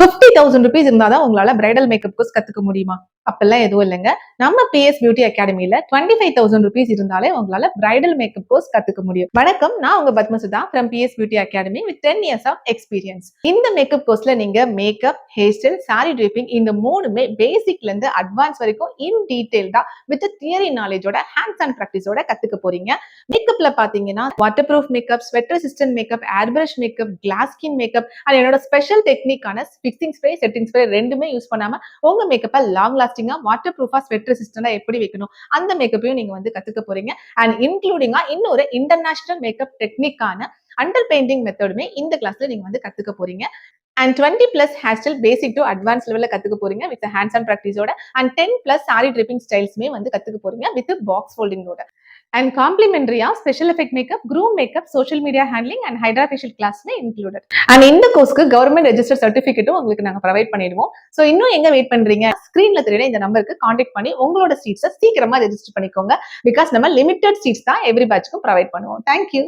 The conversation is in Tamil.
₹50,000 இருந்தாதான் உங்களால பிரைடல் மேக்கப் கோர்ஸ் கத்துக்க முடியுமா? அப்பெல்லாம் எதுவும் இல்லைங்க. நம்ம பிஎஸ் பியூட்டி அகாடமில ₹25,000 இருந்தாலே உங்களால பிரைடல் மேக்கப் கோர்ஸ் கத்துக்க முடியும். வணக்கம், நான் உங்க Padmasudha from PS beauty academy with 10 years of experience. இந்த மேக்கப் கோர்ஸ்ல நீங்க makeup, hairstyle, sari draping இந்த மூணுமே பேசிக்ல இருந்து அட்வான்ஸ் வரைக்கும் இன் டீடைல்டா வித் தியரி நாலேஜோட ஹேண்ட்ஸ் ஆன் பிராக்டிஸோட கத்துக்க போறீங்க. மேக்கப்ல பாத்தீங்கன்னா waterproof makeup, sweat resistant makeup, airbrush makeup, glass skin makeup and என்னோட ஸ்பெஷல் டெக்னிக்கான ஃபிக்சிங் ஸ்ப்ரே, செட்டிங் ஸ்ப்ரே ரெண்டுமே யூஸ் பண்ணாம உங்க மேக்கப்பை லாங் லாஸ்டிங்கா, வாட்டர் ப்ரூஃபா, ஸ்வெட் ரெசிஸ்டண்டா எப்படி வைக்கணும் அந்த மேக்கப்பையும் நீங்க வந்து கத்துக்க போறீங்க. அண்ட் இன்க்ளூடிங்கா இன்னொரு இன்டர்நேஷனல் மேக்கப் டெக்னிக்கான அண்டர் பெயிண்டிங் மெத்தடுமே இந்த கிளாஸ்ல நீங்க வந்து கத்துக்க போறீங்க. And 20+ hairstyle basic to advance லெவல்ல கத்துக்க போறீங்க வித் ஹேண்ட்ஸ் ஆன் பிராக்டிஸோட. அண்ட் 10+ சாரி ட்ரிப்பிங் ஸ்டைல்ஸ்மே வந்து கத்துக்க போறீங்க வித் பாக்ஸ் ஃபோல்டிங்கோட. அண்ட் காம்ப்ளிமெண்டரியா special effect makeup, groom makeup, social media handling and hydra facial கிளாஸ்மே இன்க்ளூடட். அண்ட் இந்த கோர்ஸ்க்கு கவர்மெண்ட் ரெஜிஸ்டர் சர்டிஃபிகேட்டும் உங்களுக்கு நாங்க ப்ரொவைட் பண்ணிடுவோம். ஸோ இன்னும் எங்க வெயிட் பண்றீங்க? ஸ்கிரீன்ல தெரியுற இந்த நம்பருக்கு கான்டாக்ட் பண்ணி உங்களோட சீட்ஸை சீக்கிரமா ரெஜிஸ்டர் பண்ணிக்கோங்க. பிகாஸ் நம்ம லிமிடெட் சீட்ஸ் தான் எவ்ரி பேட்ச்க்கும் ப்ரொவைட் பண்ணுவோம். தேங்க்யூ.